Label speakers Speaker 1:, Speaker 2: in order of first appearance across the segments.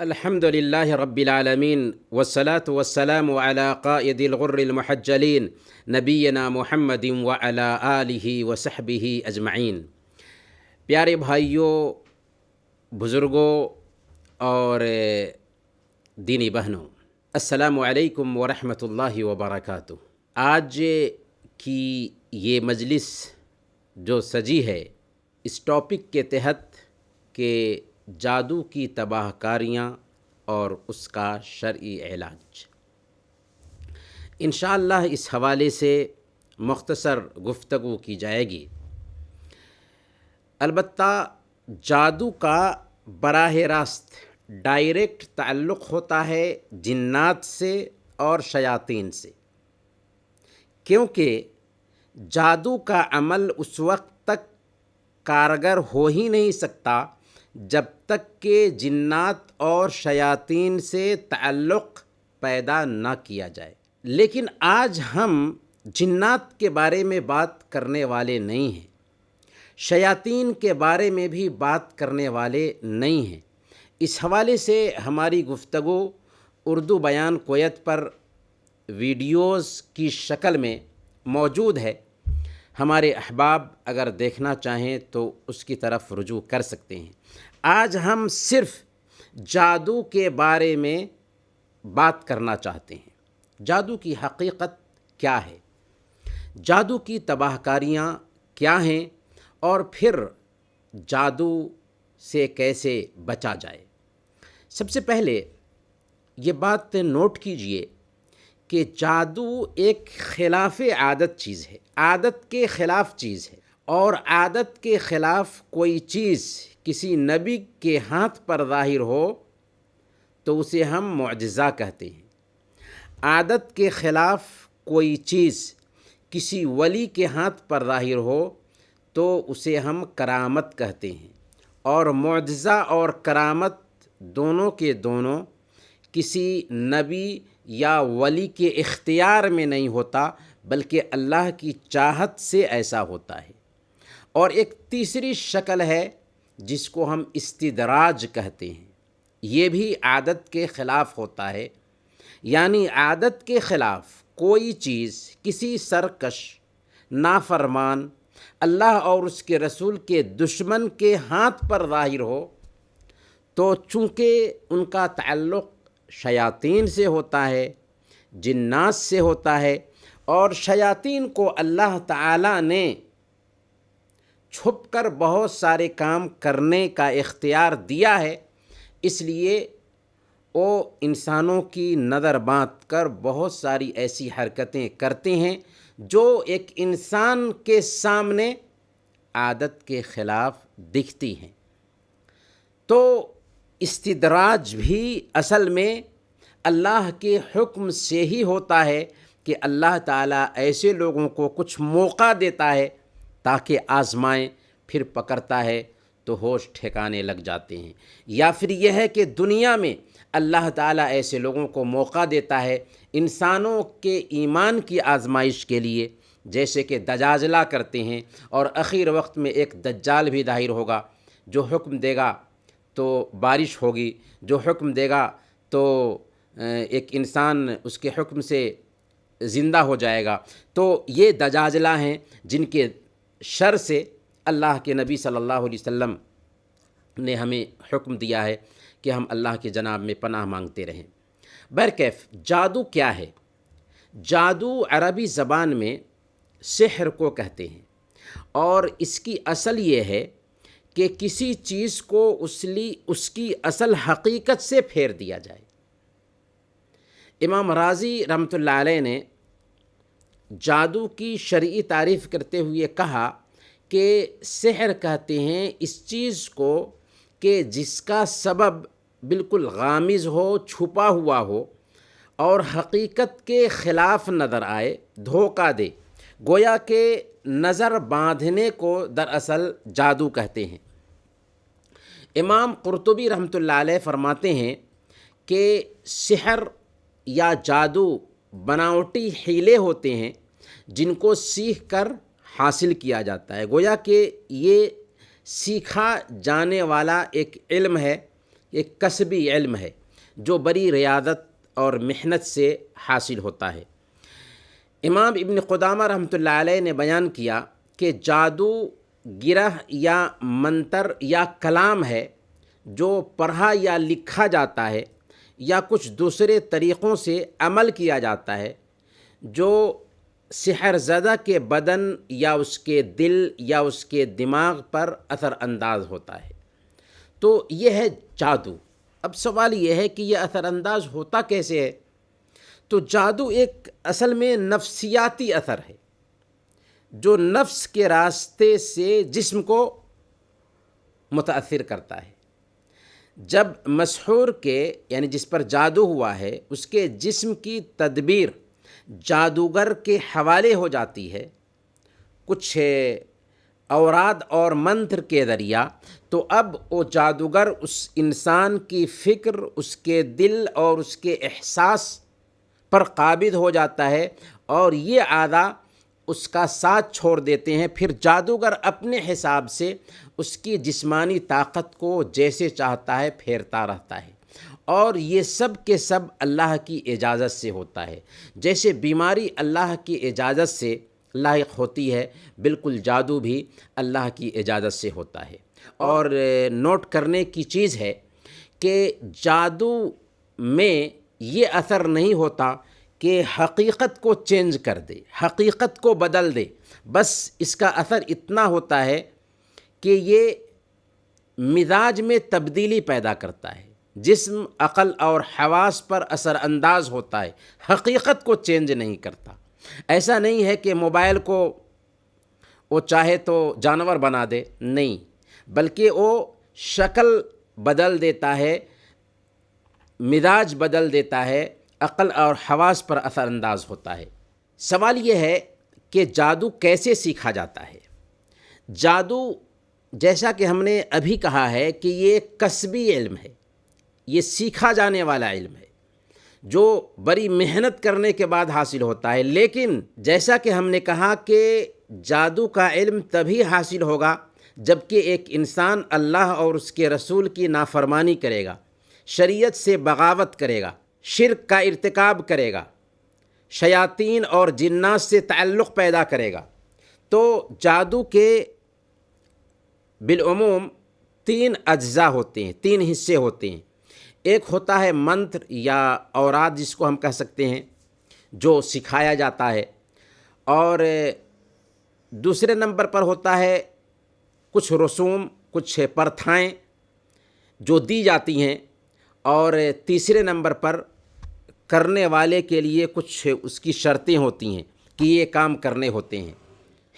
Speaker 1: الحمد لله رب العالمين والصلاة والسلام على قائد الغر المحجلين نبینا محمد وعلى آلہ وصحبہ اجمعین۔ پیارے بھائیوں، بزرگوں اور دینی بہنوں، السلام علیکم ورحمۃ اللہ وبرکاتہ۔ آج کی یہ مجلس جو سجی ہے اس ٹاپک کے تحت کہ جادو کی تباہ کاریاں اور اس کا شرعی علاج، انشاءاللہ اس حوالے سے مختصر گفتگو کی جائے گی۔ البتہ جادو کا براہ راست ڈائریکٹ تعلق ہوتا ہے جنات سے اور شیاطین سے، کیونکہ جادو کا عمل اس وقت تک کارگر ہو ہی نہیں سکتا جب تک کہ جنات اور شیاطین سے تعلق پیدا نہ کیا جائے۔ لیکن آج ہم جنات کے بارے میں بات کرنے والے نہیں ہیں، شیاطین کے بارے میں بھی بات کرنے والے نہیں ہیں۔ اس حوالے سے ہماری گفتگو اردو بیان کویت پر ویڈیوز کی شکل میں موجود ہے، ہمارے احباب اگر دیکھنا چاہیں تو اس کی طرف رجوع کر سکتے ہیں۔ آج ہم صرف جادو کے بارے میں بات کرنا چاہتے ہیں۔ جادو کی حقیقت کیا ہے، جادو کی تباہ کاریاں کیا ہیں، اور پھر جادو سے کیسے بچا جائے۔ سب سے پہلے یہ بات نوٹ کیجئے کہ جادو ایک خلاف عادت چیز ہے، عادت کے خلاف چیز ہے، اور عادت کے خلاف کوئی چیز کسی نبی کے ہاتھ پر ظاہر ہو تو اسے ہم معجزہ کہتے ہیں۔ عادت کے خلاف کوئی چیز کسی ولی کے ہاتھ پر ظاہر ہو تو اسے ہم کرامت کہتے ہیں، اور معجزہ اور کرامت دونوں کے دونوں کسی نبی یا ولی کے اختیار میں نہیں ہوتا، بلکہ اللہ کی چاہت سے ایسا ہوتا ہے۔ اور ایک تیسری شکل ہے جس کو ہم استدراج کہتے ہیں، یہ بھی عادت کے خلاف ہوتا ہے، یعنی عادت کے خلاف کوئی چیز کسی سرکش، نافرمان، اللہ اور اس کے رسول کے دشمن کے ہاتھ پر ظاہر ہو تو چونکہ ان کا تعلق شیاطین سے ہوتا ہے، جنات سے ہوتا ہے، اور شیاطین کو اللہ تعالیٰ نے چھپ کر بہت سارے کام کرنے کا اختیار دیا ہے، اس لیے وہ انسانوں کی نظر باندھ کر بہت ساری ایسی حرکتیں کرتے ہیں جو ایک انسان کے سامنے عادت کے خلاف دکھتی ہیں۔ تو استدراج بھی اصل میں اللہ کے حکم سے ہی ہوتا ہے کہ اللہ تعالیٰ ایسے لوگوں کو کچھ موقع دیتا ہے تاکہ آزمائیں، پھر پکڑتا ہے تو ہوش ٹھکانے لگ جاتے ہیں، یا پھر یہ ہے کہ دنیا میں اللہ تعالیٰ ایسے لوگوں کو موقع دیتا ہے انسانوں کے ایمان کی آزمائش کے لیے، جیسے کہ دجاجلہ کرتے ہیں، اور اخیر وقت میں ایک دجال بھی ظاہر ہوگا جو حکم دے گا تو بارش ہوگی، جو حکم دے گا تو ایک انسان اس کے حکم سے زندہ ہو جائے گا۔ تو یہ دجاجلہ ہیں جن کے شر سے اللہ کے نبی صلی اللہ علیہ وسلم نے ہمیں حکم دیا ہے کہ ہم اللہ کے جناب میں پناہ مانگتے رہیں۔ برکیف جادو کیا ہے؟ جادو عربی زبان میں سحر کو کہتے ہیں، اور اس کی اصل یہ ہے کہ کسی چیز کو اس کی اصل حقیقت سے پھیر دیا جائے۔ امام رازی رحمۃ اللہ علیہ نے جادو کی شرعی تعریف کرتے ہوئے کہا کہ سحر کہتے ہیں اس چیز کو کہ جس کا سبب بالکل غامض ہو، چھپا ہوا ہو، اور حقیقت کے خلاف نظر آئے، دھوکہ دے، گویا کہ نظر باندھنے کو دراصل جادو کہتے ہیں۔ امام قرطبی رحمۃ اللہ علیہ فرماتے ہیں کہ سحر یا جادو بناوٹی حیلے ہوتے ہیں جن کو سیکھ کر حاصل کیا جاتا ہے، گویا کہ یہ سیکھا جانے والا ایک علم ہے ایک کسبی علم ہے جو بڑی ریاضت اور محنت سے حاصل ہوتا ہے۔ امام ابن قدامہ رحمۃ اللہ علیہ نے بیان کیا کہ جادو گرہ یا منتر یا کلام ہے جو پڑھا یا لکھا جاتا ہے یا کچھ دوسرے طریقوں سے عمل کیا جاتا ہے جو سحر زدہ کے بدن یا اس کے دل یا اس کے دماغ پر اثر انداز ہوتا ہے۔ تو یہ ہے جادو۔ اب سوال یہ ہے کہ یہ اثر انداز ہوتا کیسے ہے؟ تو جادو ایک اصل میں نفسیاتی اثر ہے جو نفس کے راستے سے جسم کو متاثر کرتا ہے۔ جب مسحور کے یعنی جس پر جادو ہوا ہے اس کے جسم کی تدبیر جادوگر کے حوالے ہو جاتی ہے کچھ اوراد اور منتر کے ذریعہ، تو اب وہ جادوگر اس انسان کی فکر، اس کے دل اور اس کے احساس پر قابض ہو جاتا ہے اور یہ اعضاء اس کا ساتھ چھوڑ دیتے ہیں۔ پھر جادوگر اپنے حساب سے اس کی جسمانی طاقت کو جیسے چاہتا ہے پھیرتا رہتا ہے، اور یہ سب کے سب اللہ کی اجازت سے ہوتا ہے۔ جیسے بیماری اللہ کی اجازت سے لاحق ہوتی ہے، بالکل جادو بھی اللہ کی اجازت سے ہوتا ہے۔ اور نوٹ کرنے کی چیز ہے کہ جادو میں یہ اثر نہیں ہوتا کہ حقیقت کو چینج کر دے، حقیقت کو بدل دے، بس اس کا اثر اتنا ہوتا ہے کہ یہ مزاج میں تبدیلی پیدا کرتا ہے، جسم، عقل اور حواس پر اثر انداز ہوتا ہے، حقیقت کو چینج نہیں کرتا۔ ایسا نہیں ہے کہ موبائل کو وہ چاہے تو جانور بنا دے، نہیں، بلکہ وہ شکل بدل دیتا ہے، مزاج بدل دیتا ہے، عقل اور حواس پر اثر انداز ہوتا ہے۔ سوال یہ ہے کہ جادو کیسے سیکھا جاتا ہے؟ جادو جیسا کہ ہم نے ابھی کہا ہے کہ یہ کسبی علم ہے، یہ سیکھا جانے والا علم ہے جو بڑی محنت کرنے کے بعد حاصل ہوتا ہے۔ لیکن جیسا کہ ہم نے کہا کہ جادو کا علم تبھی حاصل ہوگا جبکہ ایک انسان اللہ اور اس کے رسول کی نافرمانی کرے گا، شریعت سے بغاوت کرے گا، شرک کا ارتکاب کرے گا، شیاطین اور جنات سے تعلق پیدا کرے گا۔ تو جادو کے بالعموم 3 اجزاء ہوتے ہیں، 3 حصے ہوتے ہیں۔ ایک ہوتا ہے منتر یا اوراد جس کو ہم کہہ سکتے ہیں جو سکھایا جاتا ہے، اور دوسرے نمبر پر ہوتا ہے کچھ رسوم، کچھ پرتھائیں جو دی جاتی ہیں، اور تیسرے نمبر پر کرنے والے کے لیے کچھ اس کی شرطیں ہوتی ہیں کہ یہ کام کرنے ہوتے ہیں۔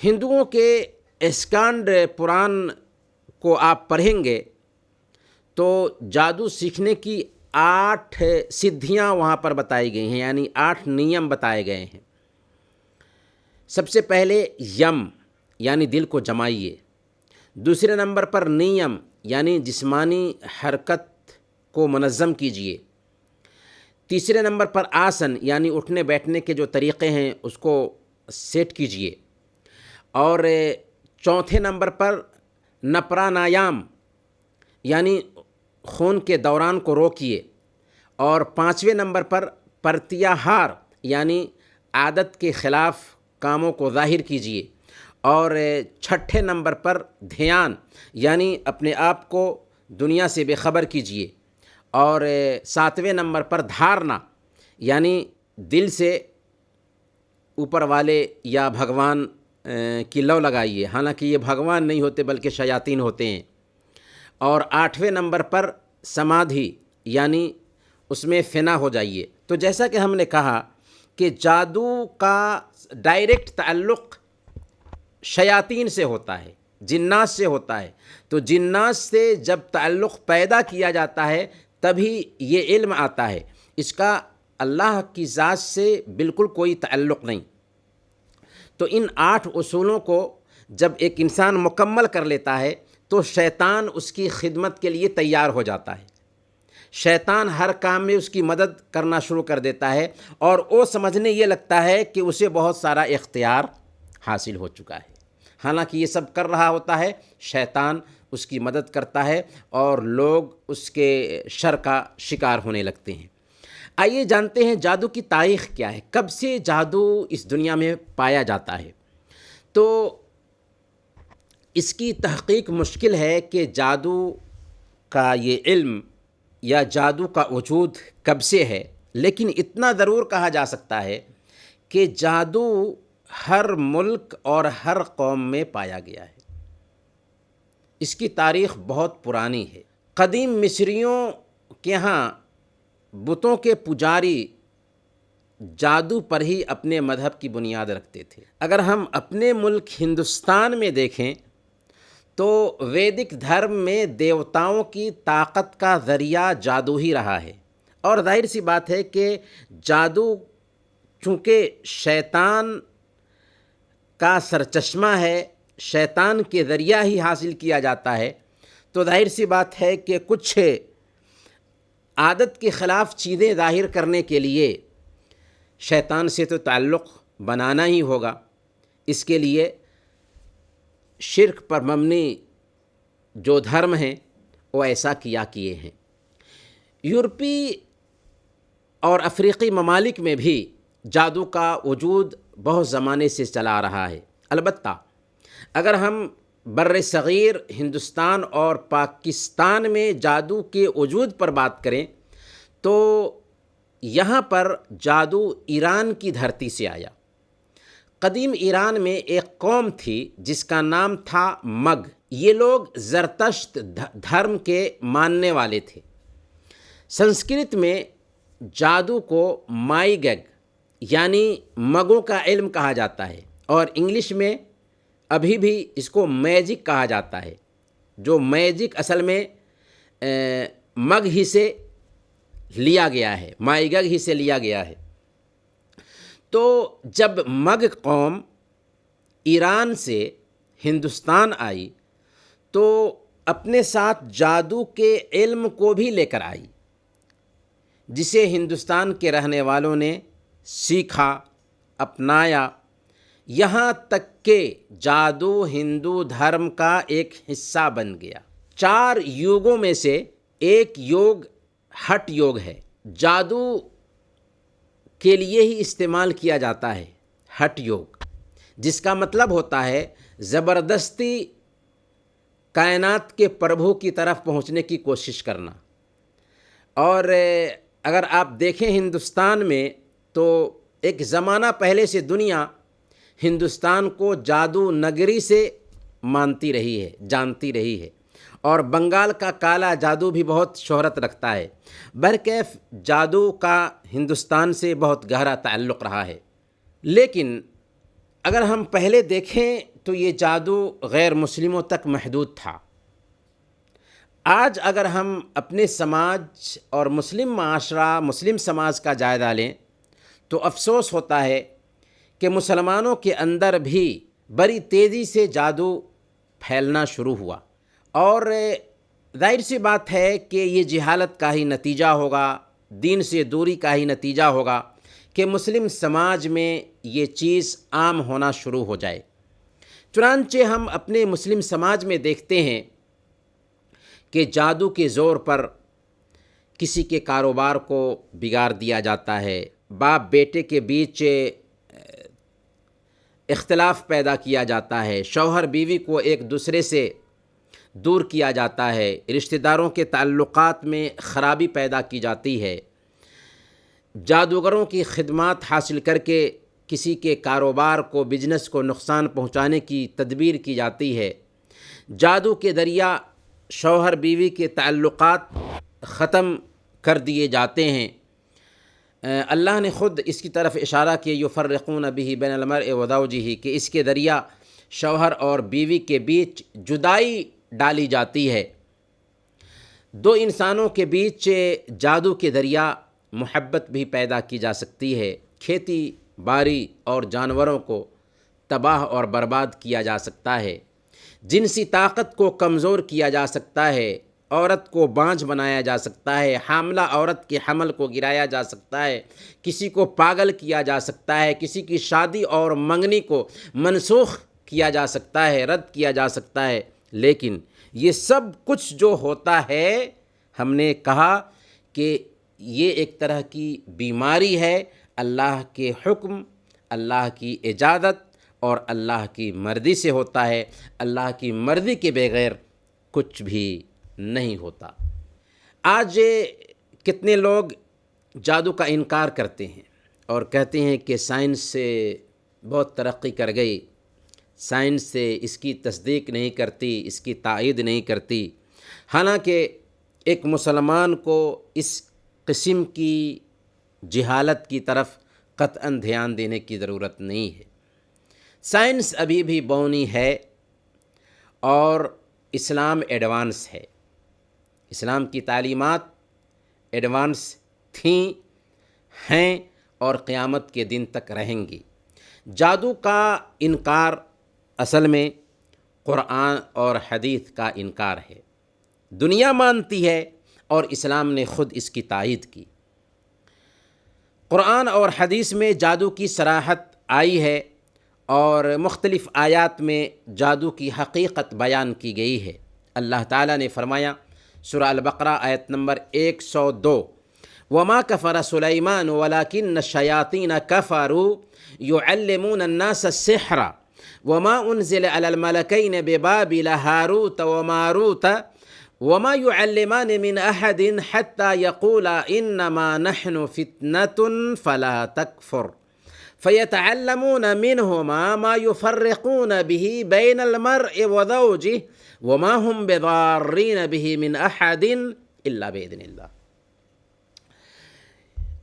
Speaker 1: ہندوؤں کے اسکانڈ پران کو آپ پڑھیں گے تو جادو سیکھنے کی 8 سدھیاں وہاں پر بتائی گئی ہیں، یعنی 8 نیم بتائے گئے ہیں۔ سب سے پہلے یم یعنی دل کو جمائیے، دوسرے نمبر پر نیم یعنی جسمانی حرکت کو منظم کیجیے، تیسرے نمبر پر آسن یعنی اٹھنے بیٹھنے کے جو طریقے ہیں اس کو سیٹ کیجیے، اور چوتھے نمبر پر نپرانایام یعنی خون کے دوران کو روکیے، اور 5ویں نمبر پر پرتیاہار یعنی عادت کے خلاف کاموں کو ظاہر کیجیے، اور 6 نمبر پر دھیان یعنی اپنے آپ کو دنیا سے بے خبر کیجیے، اور 7ویں نمبر پر دھارنا یعنی دل سے اوپر والے یا بھگوان کی لو لگائیے، حالانکہ یہ بھگوان نہیں ہوتے بلکہ شیاطین ہوتے ہیں، اور 8ویں نمبر پر سمادھی یعنی اس میں فنا ہو جائیے۔ تو جیسا کہ ہم نے کہا کہ جادو کا ڈائریکٹ تعلق شیاطین سے ہوتا ہے، جنات سے ہوتا ہے، تو جنات سے جب تعلق پیدا کیا جاتا ہے تبھی یہ علم آتا ہے، اس کا اللہ کی ذات سے بالکل کوئی تعلق نہیں۔ تو ان 8 اصولوں کو جب ایک انسان مکمل کر لیتا ہے تو شیطان اس کی خدمت کے لیے تیار ہو جاتا ہے، شیطان ہر کام میں اس کی مدد کرنا شروع کر دیتا ہے، اور وہ سمجھنے یہ لگتا ہے کہ اسے بہت سارا اختیار حاصل ہو چکا ہے، حالانکہ یہ سب کر رہا ہوتا ہے شیطان، اس کی مدد کرتا ہے اور لوگ اس کے شر کا شکار ہونے لگتے ہیں۔ آئیے جانتے ہیں جادو کی تاریخ کیا ہے، کب سے جادو اس دنیا میں پایا جاتا ہے۔ تو اس کی تحقیق مشکل ہے کہ جادو کا یہ علم یا جادو کا وجود کب سے ہے، لیکن اتنا ضرور کہا جا سکتا ہے کہ جادو ہر ملک اور ہر قوم میں پایا گیا ہے۔ اس کی تاریخ بہت پرانی ہے۔ قدیم مصریوں کے ہاں بتوں کے پجاری جادو پر ہی اپنے مذہب کی بنیاد رکھتے تھے۔ اگر ہم اپنے ملک ہندوستان میں دیکھیں تو ویدک دھرم میں دیوتاؤں کی طاقت کا ذریعہ جادو ہی رہا ہے، اور ظاہر سی بات ہے کہ جادو چونکہ شیطان کا سرچشمہ ہے، شیطان کے ذریعہ ہی حاصل کیا جاتا ہے، تو ظاہر سی بات ہے کہ کچھ عادت کے خلاف چیزیں ظاہر کرنے کے لیے شیطان سے تو تعلق بنانا ہی ہوگا۔ اس کے لیے شرک پر مبنی جو دھرم ہیں وہ ایسا کیے ہیں۔ یورپی اور افریقی ممالک میں بھی جادو کا وجود بہت زمانے سے چلا رہا ہے۔ البتہ اگر ہم بر صغیر ہندوستان اور پاکستان میں جادو کے وجود پر بات کریں تو یہاں پر جادو ایران کی دھرتی سے آیا۔ قدیم ایران میں ایک قوم تھی جس کا نام تھا مگ۔ یہ لوگ زرتشت دھرم کے ماننے والے تھے۔ سنسکرت میں جادو کو مائی یعنی مگوں کا علم کہا جاتا ہے، اور انگلش میں ابھی بھی اس کو میجک کہا جاتا ہے، جو میجک اصل میں مگ ہی سے لیا گیا ہے، مائی گگ ہی سے لیا گیا ہے۔ تو جب مگ قوم ایران سے ہندوستان آئی تو اپنے ساتھ جادو کے علم کو بھی لے کر آئی، جسے ہندوستان کے رہنے والوں نے سیکھا، اپنایا، یہاں تک کہ جادو ہندو دھرم کا ایک حصہ بن گیا۔ 4 یوگوں میں سے ایک یوگ ہٹھ یوگ ہے، جادو کے لیے ہی استعمال کیا جاتا ہے ہٹھ یوگ، جس کا مطلب ہوتا ہے زبردستی کائنات کے پربھو کی طرف پہنچنے کی کوشش کرنا۔ اور اگر آپ دیکھیں ہندوستان میں تو ایک زمانہ پہلے سے دنیا ہندوستان کو جادو نگری سے مانتی رہی ہے، جانتی رہی ہے، اور بنگال کا کالا جادو بھی بہت شہرت رکھتا ہے۔ برکیف جادو کا ہندوستان سے بہت گہرا تعلق رہا ہے، لیکن اگر ہم پہلے دیکھیں تو یہ جادو غیر مسلموں تک محدود تھا۔ آج اگر ہم اپنے سماج اور مسلم معاشرہ، مسلم سماج کا جائزہ لیں تو افسوس ہوتا ہے کہ مسلمانوں کے اندر بھی بڑی تیزی سے جادو پھیلنا شروع ہوا، اور ظاہر سی بات ہے کہ یہ جہالت کا ہی نتیجہ ہوگا، دین سے دوری کا ہی نتیجہ ہوگا کہ مسلم سماج میں یہ چیز عام ہونا شروع ہو جائے۔ چنانچہ ہم اپنے مسلم سماج میں دیکھتے ہیں کہ جادو کے زور پر کسی کے کاروبار کو بگاڑ دیا جاتا ہے، باپ بیٹے کے بیچ اختلاف پیدا کیا جاتا ہے، شوہر بیوی کو ایک دوسرے سے دور کیا جاتا ہے، رشتہ داروں کے تعلقات میں خرابی پیدا کی جاتی ہے، جادوگروں کی خدمات حاصل کر کے کسی کے کاروبار کو، بزنس کو نقصان پہنچانے کی تدبیر کی جاتی ہے، جادو کے ذریعہ شوہر بیوی کے تعلقات ختم کر دیے جاتے ہیں۔ اللہ نے خود اس کی طرف اشارہ کیا، یفرقون بہ بین المرء وزوجہ، کہ اس کے ذریعہ شوہر اور بیوی کے بیچ جدائی ڈالی جاتی ہے۔ دو انسانوں کے بیچ جادو کے ذریعہ محبت بھی پیدا کی جا سکتی ہے، کھیتی باڑی اور جانوروں کو تباہ اور برباد کیا جا سکتا ہے، جنسی طاقت کو کمزور کیا جا سکتا ہے، عورت کو بانجھ بنایا جا سکتا ہے، حاملہ عورت کے حمل کو گرایا جا سکتا ہے، کسی کو پاگل کیا جا سکتا ہے، کسی کی شادی اور منگنی کو منسوخ کیا جا سکتا ہے، رد کیا جا سکتا ہے، لیکن یہ سب کچھ جو ہوتا ہے ہم نے کہا کہ یہ ایک طرح کی بیماری ہے، اللہ کے حکم، اللہ کی اجازت اور اللہ کی مرضی سے ہوتا ہے، اللہ کی مرضی کے بغیر کچھ بھی نہیں ہوتا۔ آج کتنے لوگ جادو کا انکار کرتے ہیں اور کہتے ہیں کہ سائنس سے بہت ترقی کر گئی، سائنس سے اس کی تصدیق نہیں کرتی، اس کی تائید نہیں کرتی، حالانکہ ایک مسلمان کو اس قسم کی جہالت کی طرف قطعاً دھیان دینے کی ضرورت نہیں ہے۔ سائنس ابھی بھی بونی ہے اور اسلام ایڈوانس ہے، اسلام کی تعلیمات ایڈوانس تھیں، ہیں اور قیامت کے دن تک رہیں گی۔ جادو کا انکار اصل میں قرآن اور حدیث کا انکار ہے، دنیا مانتی ہے اور اسلام نے خود اس کی تائید کی۔ قرآن اور حدیث میں جادو کی صراحت آئی ہے اور مختلف آیات میں جادو کی حقیقت بیان کی گئی ہے۔ اللہ تعالیٰ نے فرمایا سورہ البقرہ آیت نمبر 102، وَمَا كَفَرَ سُلَيْمَانُ وَلَكِنَّ الشَّيَاطِينَ كَفَرُوا يُعَلِّمُونَ النَّاسَ السِّحْرَ وَمَا أُنزِلَ عَلَى الْمَلَكَيْنِ بِبَابِلَ هَارُوتَ وَمَارُوتَ وَمَا يُعَلِّمَانِ مِنْ أَحَدٍ حَتَّى يَقُولَا إِنَّمَا نَحْنُ فِتْنَةٌ فَلَا تَكْفُرْ فَيَتَعَلَّمُونَ مِنْهُمَا مَا يُفَرِّقُونَ بِهِ بَيْنَ الْمَرْءِ وَزَوْجِهِ وَمَا هُمْ بِضَارِّينَ بِهِ مِنْ أَحَدٍ إِلَّا بِإِذْنِ اللَّهِ۔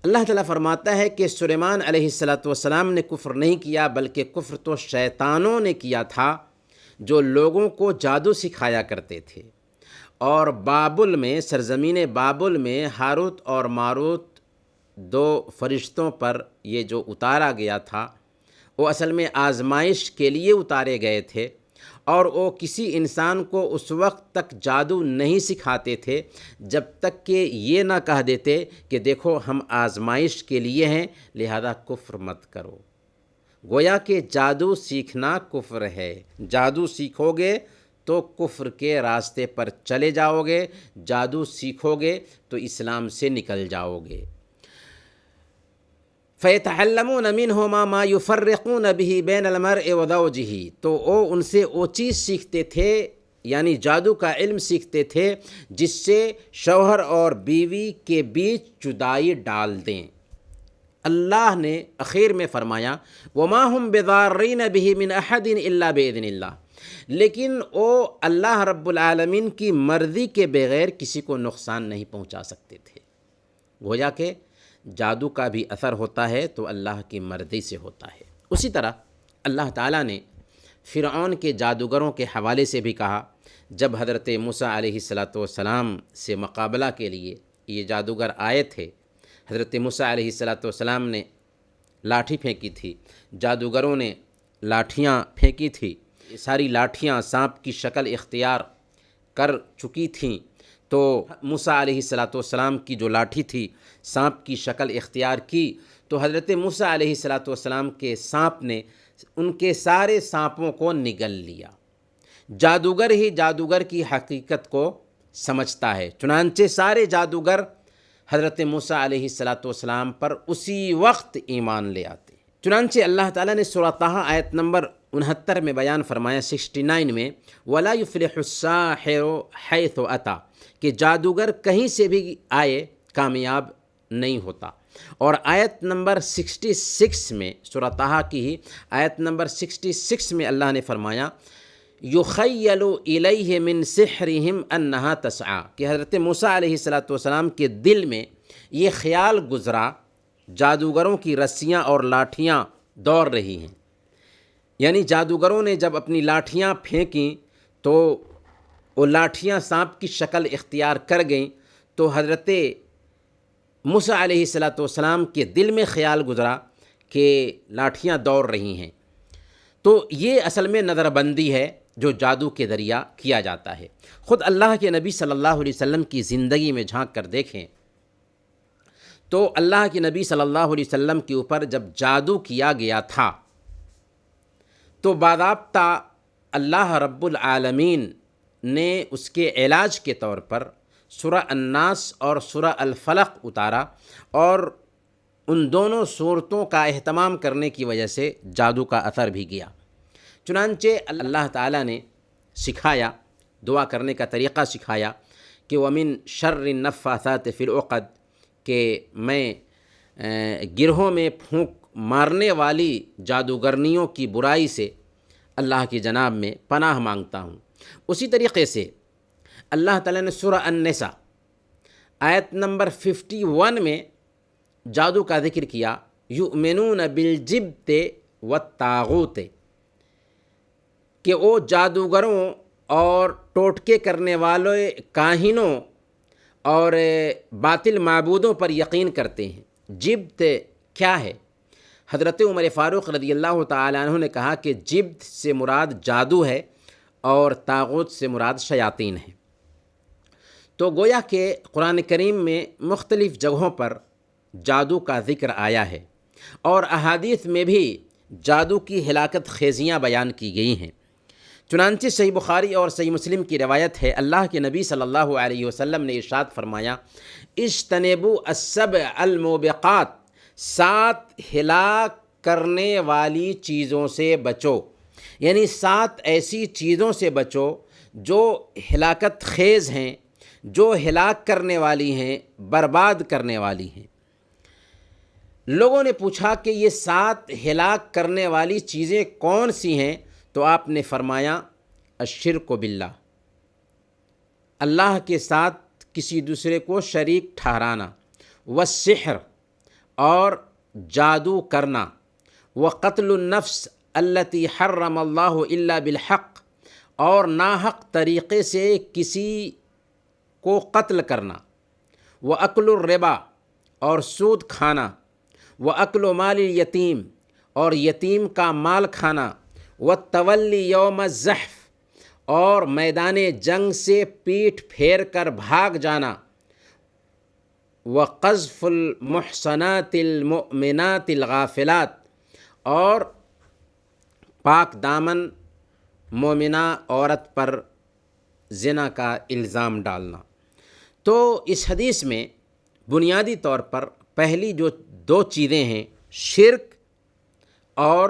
Speaker 1: اللہ تعالیٰ فرماتا ہے کہ سلیمان علیہ السلام نے کفر نہیں کیا، بلکہ کفر تو شیطانوں نے کیا تھا جو لوگوں کو جادو سکھایا کرتے تھے۔ اور بابل میں، سرزمین بابل میں ہاروت اور ماروت دو فرشتوں پر یہ جو اتارا گیا تھا وہ اصل میں آزمائش کے لیے اتارے گئے تھے، اور وہ کسی انسان کو اس وقت تک جادو نہیں سکھاتے تھے جب تک کہ یہ نہ کہہ دیتے کہ دیکھو ہم آزمائش کے لیے ہیں لہذا کفر مت کرو۔ گویا کہ جادو سیکھنا کفر ہے، جادو سیکھو گے تو کفر کے راستے پر چلے جاؤ گے، جادو سیکھو گے تو اسلام سے نکل جاؤ گے۔ فَيَتَعَلَّمُونَ مِنْهُمَا مَا يُفَرِّقُونَ بِهِ بَيْنَ الْمَرْءِ وَزَوْجِهِ، تو وہ ان سے وہ چیز سیکھتے تھے، یعنی جادو کا علم سیکھتے تھے جس سے شوہر اور بیوی کے بیچ جدائی ڈال دیں۔ اللہ نے اخیر میں فرمایا وَمَا هُمْ بِضَارِّينَ بِهِ مِنْ أَحَدٍ إِلَّا بِإِذْنِ اللَّهِ، لیکن وہ اللہ رب العالمین کی مرضی کے بغیر کسی کو نقصان نہیں پہنچا سکتے تھے۔ گویا کہ جادو کا بھی اثر ہوتا ہے تو اللہ کی مرضی سے ہوتا ہے۔ اسی طرح اللہ تعالیٰ نے فرعون کے جادوگروں کے حوالے سے بھی کہا، جب حضرت موسیٰ علیہ السلام سے مقابلہ کے لیے یہ جادوگر آئے تھے، حضرت موسیٰ علیہ السلام نے لاٹھی پھینکی تھی، جادوگروں نے لاٹھیاں پھینکی تھی، ساری لاٹھیاں سانپ کی شکل اختیار کر چکی تھیں، تو موسیٰ علیہ السلام کی جو لاٹھی تھی سانپ کی شکل اختیار کی، تو حضرت موسیٰ علیہ السلام کے سانپ نے ان کے سارے سانپوں کو نگل لیا۔ جادوگر ہی جادوگر کی حقیقت کو سمجھتا ہے، چنانچہ سارے جادوگر حضرت موسیٰ علیہ السلام پر اسی وقت ایمان لے آتے۔ چنانچہ اللہ تعالیٰ نے سورہ طٰہٰ آیت نمبر 69 میں بیان فرمایا، 69 میں وَلَا يُفْلِحُ السَّاحِرُ حَيْثُ أَتَى، کہ جادوگر کہیں سے بھی آئے کامیاب نہیں ہوتا۔ اور آیت نمبر 66 میں، سورہ طٰہٰ کی ہی آیت نمبر 66 میں اللہ نے فرمایا يُخَيَّلُ إِلَيْهِ مِن سِحْرِهِمْ أَنَّهَا تَسْعَىٰ، کہ حضرت موسیٰ علیہ السلام کے دل میں یہ خیال گزرا جادوگروں کی رسیاں اور لاٹھیاں دوڑ رہی ہیں، یعنی جادوگروں نے جب اپنی لاٹھیاں پھینکیں تو وہ لاٹھیاں سانپ کی شکل اختیار کر گئیں، تو حضرت موسیٰ علیہ السلام کے دل میں خیال گزرا کہ لاٹھیاں دوڑ رہی ہیں۔ تو یہ اصل میں نظر بندی ہے جو جادو کے ذریعہ کیا جاتا ہے۔ خود اللہ کے نبی صلی اللہ علیہ وسلم کی زندگی میں جھانک کر دیکھیں تو اللہ کے نبی صلی اللہ علیہ وسلم کے اوپر جب جادو کیا گیا تھا تو باضابطہ اللہ رب العالمین نے اس کے علاج کے طور پر سورہ الناس اور سورہ الفلق اتارا، اور ان دونوں صورتوں کا اہتمام کرنے کی وجہ سے جادو کا اثر بھی گیا۔ چنانچہ اللہ تعالیٰ نے سکھایا، دعا کرنے کا طریقہ سکھایا کہ وَمِن شَرِّ النَّفَّاثَاتِ فِي الْعُقَدِ، کہ میں گرہوں میں پھونک مارنے والی جادوگرنیوں کی برائی سے اللہ کی جناب میں پناہ مانگتا ہوں۔ اسی طریقے سے اللہ تعالیٰ نے سورہ النساء آیت نمبر 51 میں جادو کا ذکر کیا، یؤمنون بالجبت والطاغوت، کہ وہ جادوگروں اور ٹوٹکے کرنے والے کاہنوں اور باطل معبودوں پر یقین کرتے ہیں۔ جبت کیا ہے؟ حضرت عمر فاروق رضی اللہ تعالیٰ عنہ نے کہا کہ جبت سے مراد جادو ہے اور طاغوت سے مراد شیاطین ہیں۔ تو گویا کہ قرآن کریم میں مختلف جگہوں پر جادو کا ذکر آیا ہے، اور احادیث میں بھی جادو کی ہلاکت خیزیاں بیان کی گئی ہیں۔ چنانچہ صحیح بخاری اور صحیح مسلم کی روایت ہے، اللہ کے نبی صلی اللہ علیہ وسلم نے ارشاد فرمایا، اجتنبوا السبع الموبقات، 7 ہلاک کرنے والی چیزوں سے بچو، یعنی 7 ایسی چیزوں سے بچو جو ہلاکت خیز ہیں، جو ہلاک کرنے والی ہیں، برباد کرنے والی ہیں۔ لوگوں نے پوچھا کہ یہ 7 ہلاک کرنے والی چیزیں کون سی ہیں؟ تو آپ نے فرمایا، الشرک باللہ، اللہ کے ساتھ کسی دوسرے کو شریک ٹھہرانا، والسحر، اور جادو کرنا، وقتل النفس التی حرم اللہ الا بالحق، اور ناحق طریقے سے کسی کو قتل کرنا، واکل الربا، اور سود کھانا، واکل مال الیتیم، اور یتیم کا مال کھانا، والتولی یوم الزحف، اور میدان جنگ سے پیٹھ پھیر کر بھاگ جانا، وقذف المحصنات المؤمنات الغافلات، اور پاک دامن مومنہ عورت پر زنا کا الزام ڈالنا۔ تو اس حدیث میں بنیادی طور پر پہلی جو 2 چیزیں ہیں، شرک اور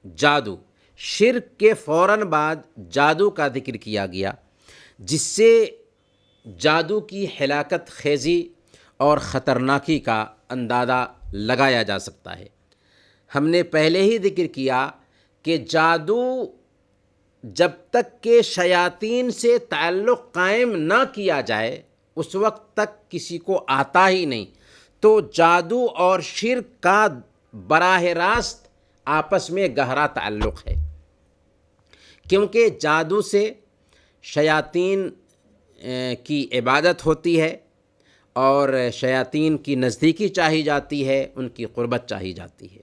Speaker 1: جادو، شرک کے فوراً بعد جادو کا ذکر کیا گیا، جس سے جادو کی ہلاکت خیزی اور خطرناکی کا اندازہ لگایا جا سکتا ہے۔ ہم نے پہلے ہی ذکر کیا کہ جادو جب تک کہ شیاطین سے تعلق قائم نہ کیا جائے اس وقت تک کسی کو آتا ہی نہیں۔ تو جادو اور شرک کا براہ راست آپس میں گہرا تعلق ہے، کیونکہ جادو سے شیاطین کی عبادت ہوتی ہے، اور شیاطین کی نزدیکی چاہی جاتی ہے، ان کی قربت چاہی جاتی ہے۔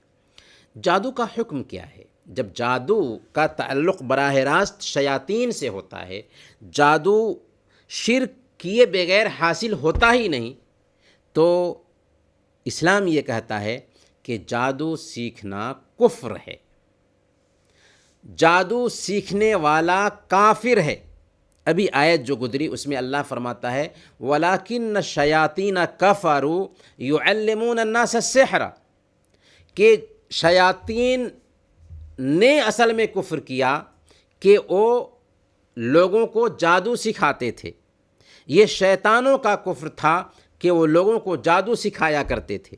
Speaker 1: جادو کا حکم کیا ہے؟ جب جادو کا تعلق براہ راست شیاطین سے ہوتا ہے، جادو شرک کیے بغیر حاصل ہوتا ہی نہیں، تو اسلام یہ کہتا ہے کہ جادو سیکھنا کفر ہے، جادو سیکھنے والا کافر ہے۔ ابھی آیت جو گزری اس میں اللہ فرماتا ہے وَلَٰكِنَّ الشَّيَاطِينَ كَفَرُوا يُعَلِّمُونَ النَّاسَ السِّحْرَ، کہ شیاطین نے اصل میں کفر کیا کہ وہ لوگوں کو جادو سکھاتے تھے۔ یہ شیطانوں کا کفر تھا کہ وہ لوگوں کو جادو سکھایا کرتے تھے۔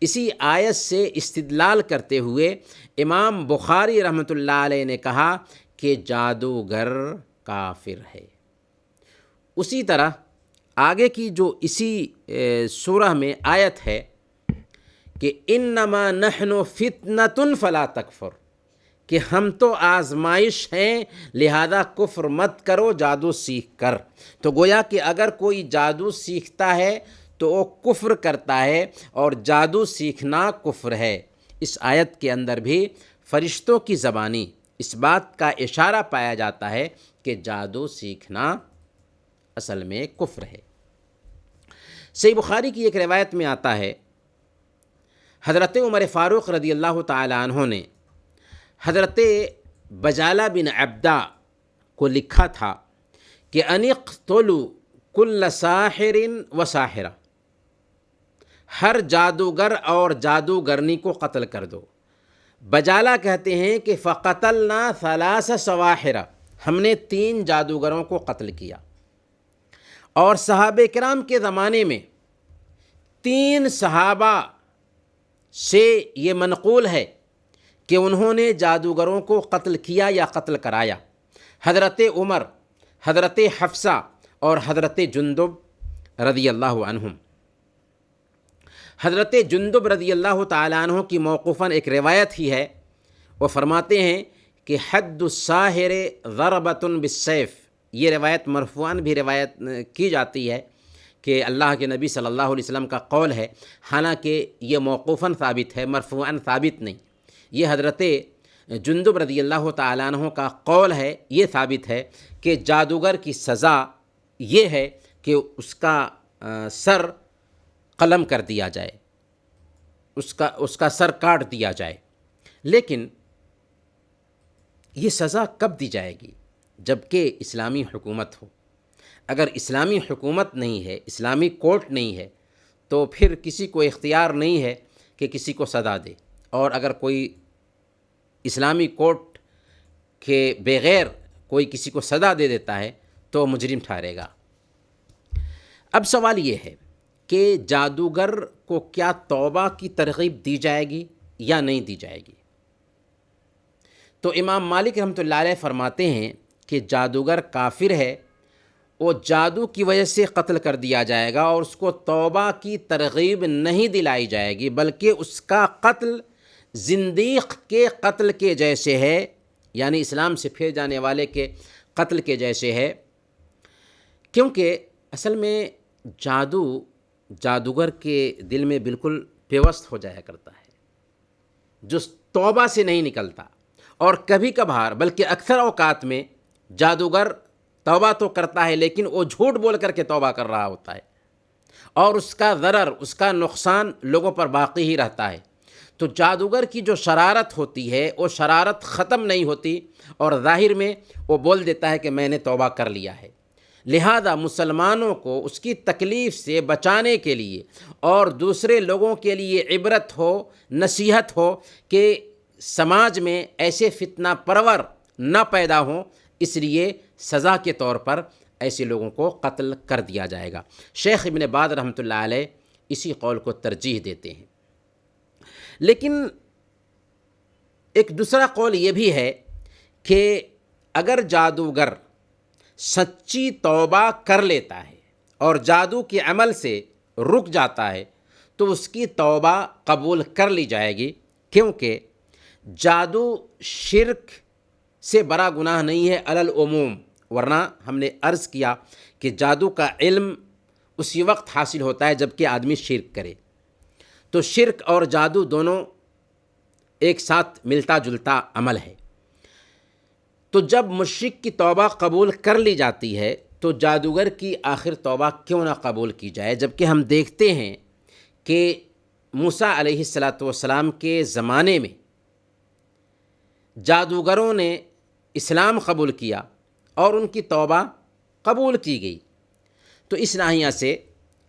Speaker 1: اسی آیت سے استدلال کرتے ہوئے امام بخاری رحمۃ اللہ علیہ نے کہا کہ جادوگر کافر ہے۔ اسی طرح آگے کی جو اسی سورہ میں آیت ہے کہ انما نحن فتنۃ فلا تکفر، کہ ہم تو آزمائش ہیں لہذا کفر مت کرو جادو سیکھ کر۔ تو گویا کہ اگر کوئی جادو سیکھتا ہے تو وہ کفر کرتا ہے، اور جادو سیکھنا کفر ہے۔ اس آیت کے اندر بھی فرشتوں کی زبانی اس بات کا اشارہ پایا جاتا ہے کہ جادو سیکھنا اصل میں کفر ہے۔ صحیح بخاری کی ایک روایت میں آتا ہے، حضرت عمر فاروق رضی اللہ تعالی عنہ نے حضرت بجالہ بن عبدہ کو لکھا تھا کہ انقتلوا کل ساحر و ساحرہ، ہر جادوگر اور جادوگرنی کو قتل کر دو۔ بجالہ کہتے ہیں کہ فقتلنا ثلاث سواحرہ، ہم نے 3 جادوگروں کو قتل کیا۔ اور صحابہ کرام کے زمانے میں 3 صحابہ سے یہ منقول ہے کہ انہوں نے جادوگروں کو قتل کیا یا قتل کرایا، حضرت عمر، حضرت حفصہ اور حضرت جندب رضی اللہ عنہم۔ حضرت جندب رضی اللہ تعالیٰ عنہ کی موقوفاً ایک روایت ہی ہے، وہ فرماتے ہیں کہ حد الساحر ضربۃ بالسیف، یہ روایت مرفوعاً بھی روایت کی جاتی ہے کہ اللہ کے نبی صلی اللہ علیہ وسلم کا قول ہے، حالانکہ یہ موقوفاً ثابت ہے، مرفوعاً ثابت نہیں۔ یہ حضرت جندب رضی اللہ تعالیٰ عنہ کا قول ہے، یہ ثابت ہے کہ جادوگر کی سزا یہ ہے کہ اس کا سر قلم کر دیا جائے، اس کا سر کاٹ دیا جائے۔ لیکن یہ سزا کب دی جائے گی؟ جبکہ اسلامی حکومت ہو۔ اگر اسلامی حکومت نہیں ہے، اسلامی کورٹ نہیں ہے، تو پھر کسی کو اختیار نہیں ہے کہ کسی کو سزا دے، اور اگر کوئی اسلامی کورٹ کے بغیر کوئی کسی کو سزا دے دیتا ہے تو مجرم ٹھہرے گا۔ اب سوال یہ ہے کہ جادوگر کو کیا توبہ کی ترغیب دی جائے گی یا نہیں دی جائے گی؟ تو امام مالک رحمۃ اللہ علیہ فرماتے ہیں کہ جادوگر کافر ہے، وہ جادو کی وجہ سے قتل کر دیا جائے گا، اور اس کو توبہ کی ترغیب نہیں دلائی جائے گی، بلکہ اس کا قتل زندیق کے قتل کے جیسے ہے، یعنی اسلام سے پھر جانے والے کے قتل کے جیسے ہے۔ کیونکہ اصل میں جادوگر کے دل میں بالکل پیوست ہو جایا کرتا ہے، جو توبہ سے نہیں نکلتا، اور کبھی کبھار بلکہ اکثر اوقات میں جادوگر توبہ تو کرتا ہے لیکن وہ جھوٹ بول کر کے توبہ کر رہا ہوتا ہے، اور اس کا ضرر، اس کا نقصان لوگوں پر باقی ہی رہتا ہے۔ تو جادوگر کی جو شرارت ہوتی ہے وہ شرارت ختم نہیں ہوتی، اور ظاہر میں وہ بول دیتا ہے کہ میں نے توبہ کر لیا ہے۔ لہذا مسلمانوں کو اس کی تکلیف سے بچانے کے لیے اور دوسرے لوگوں کے لیے عبرت ہو، نصیحت ہو کہ سماج میں ایسے فتنہ پرور نہ پیدا ہوں، اس لیے سزا کے طور پر ایسے لوگوں کو قتل کر دیا جائے گا۔ شیخ ابن باز رحمۃ اللہ علیہ اسی قول کو ترجیح دیتے ہیں۔ لیکن ایک دوسرا قول یہ بھی ہے کہ اگر جادوگر سچی توبہ کر لیتا ہے اور جادو کے عمل سے رک جاتا ہے تو اس کی توبہ قبول کر لی جائے گی، کیونکہ جادو شرک سے بڑا گناہ نہیں ہے علی العموم، ورنہ ہم نے عرض کیا کہ جادو کا علم اسی وقت حاصل ہوتا ہے جب کہ آدمی شرک کرے۔ تو شرک اور جادو دونوں ایک ساتھ ملتا جلتا عمل ہے۔ تو جب مشرک کی توبہ قبول کر لی جاتی ہے تو جادوگر کی آخر توبہ کیوں نہ قبول کی جائے؟ جبکہ ہم دیکھتے ہیں کہ موسیٰ علیہ السلام کے زمانے میں جادوگروں نے اسلام قبول کیا اور ان کی توبہ قبول کی گئی۔ تو اس ناحیہ سے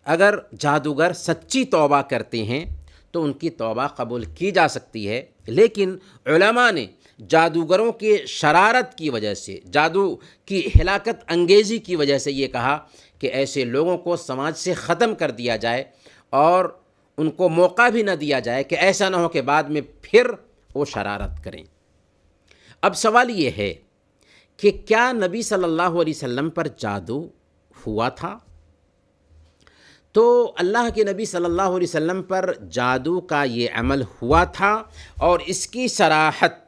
Speaker 1: اگر جادوگر سچی توبہ کرتے ہیں تو ان کی توبہ قبول کی جا سکتی ہے، لیکن علماء نے جادوگروں کی شرارت کی وجہ سے، جادو کی ہلاکت انگیزی کی وجہ سے یہ کہا کہ ایسے لوگوں کو سماج سے ختم کر دیا جائے اور ان کو موقع بھی نہ دیا جائے کہ ایسا نہ ہو کہ بعد میں پھر وہ شرارت کریں۔ اب سوال یہ ہے کہ کیا نبی صلی اللہ علیہ وسلم پر جادو ہوا تھا؟ تو اللہ کے نبی صلی اللہ علیہ وسلم پر جادو کا یہ عمل ہوا تھا، اور اس کی صراحت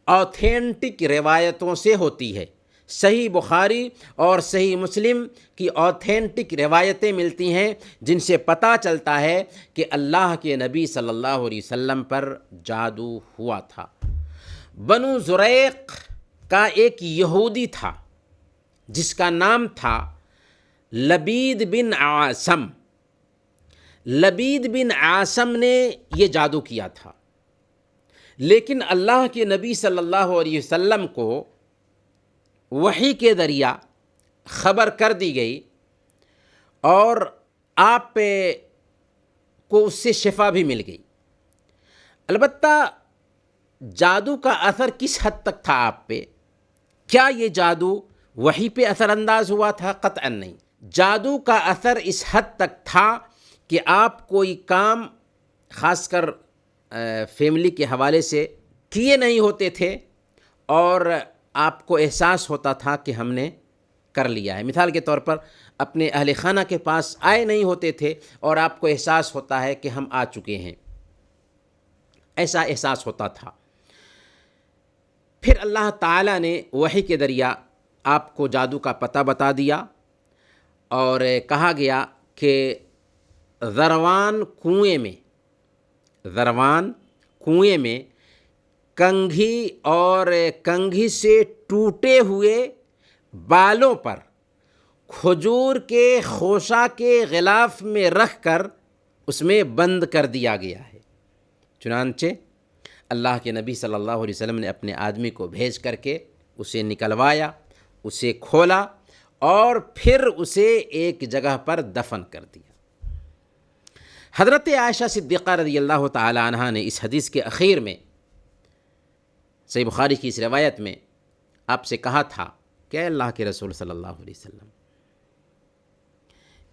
Speaker 1: آتھینٹک روایتوں سے ہوتی ہے۔ صحیح بخاری اور صحیح مسلم کی آتھینٹک روایتیں ملتی ہیں جن سے پتہ چلتا ہے کہ اللہ کے نبی صلی اللہ علیہ وسلم پر جادو ہوا تھا۔ بنو زریق کا ایک یہودی تھا جس کا نام تھا لبید بن عاصم۔ لبید بن عاصم نے یہ جادو کیا تھا، لیکن اللہ کے نبی صلی اللہ علیہ وسلم کو وحی کے ذریعہ خبر کر دی گئی اور آپ کو اس سے شفا بھی مل گئی۔ البتہ جادو کا اثر کس حد تک تھا آپ پہ؟ کیا یہ جادو وحی پہ اثر انداز ہوا تھا؟ قطعاً نہیں۔ جادو کا اثر اس حد تک تھا کہ آپ کوئی کام خاص کر فیملی کے حوالے سے کیے نہیں ہوتے تھے اور آپ کو احساس ہوتا تھا کہ ہم نے کر لیا ہے۔ مثال کے طور پر اپنے اہل خانہ کے پاس آئے نہیں ہوتے تھے اور آپ کو احساس ہوتا ہے کہ ہم آ چکے ہیں، ایسا احساس ہوتا تھا۔ پھر اللہ تعالیٰ نے وحی کے ذریعہ آپ کو جادو کا پتہ بتا دیا اور کہا گیا کہ ذروان کنویں میں کنگھی اور کنگھی سے ٹوٹے ہوئے بالوں پر کھجور کے خوشہ کے غلاف میں رکھ کر اس میں بند کر دیا گیا ہے۔ چنانچہ اللہ کے نبی صلی اللہ علیہ وسلم نے اپنے آدمی کو بھیج کر کے اسے نکلوایا، اسے کھولا اور پھر اسے ایک جگہ پر دفن کر دیا۔ حضرت عائشہ صدیقہ رضی اللہ تعالی عنہا نے اس حدیث کے اخیر میں، صحیح بخاری کی اس روایت میں، آپ سے کہا تھا کہ اے اللہ کے رسول صلی اللہ علیہ وسلم،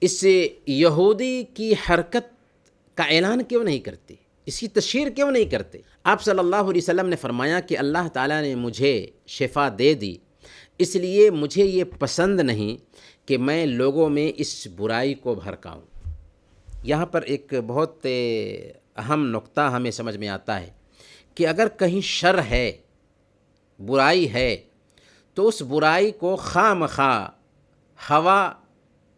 Speaker 1: اس یہودی کی حرکت کا اعلان کیوں نہیں کرتے، اس کی تشہیر کیوں نہیں کرتے؟ آپ صلی اللہ علیہ وسلم نے فرمایا کہ اللہ تعالیٰ نے مجھے شفا دے دی، اس لیے مجھے یہ پسند نہیں کہ میں لوگوں میں اس برائی کو بھڑکاؤں۔ یہاں پر ایک بہت اہم نقطہ ہمیں سمجھ میں آتا ہے کہ اگر کہیں شر ہے، برائی ہے، تو اس برائی کو خواہ مخواہ ہوا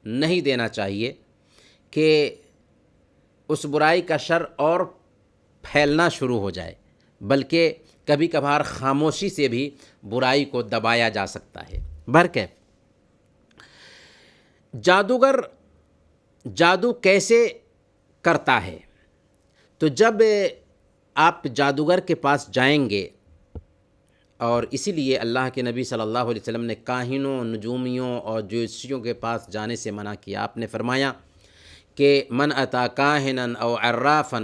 Speaker 1: نہیں دینا چاہیے کہ اس برائی کا شر اور پھیلنا شروع ہو جائے، بلکہ کبھی کبھار خاموشی سے بھی برائی کو دبایا جا سکتا ہے۔ برکیف جادوگر جادو کیسے کرتا ہے؟ تو جب آپ جادوگر کے پاس جائیں گے، اور اسی لیے اللہ کے نبی صلی اللہ علیہ وسلم نے کاہنوں، نجومیوں اور جوتشیوں کے پاس جانے سے منع کیا۔ آپ نے فرمایا کہ من اتی کاہنا او عرافا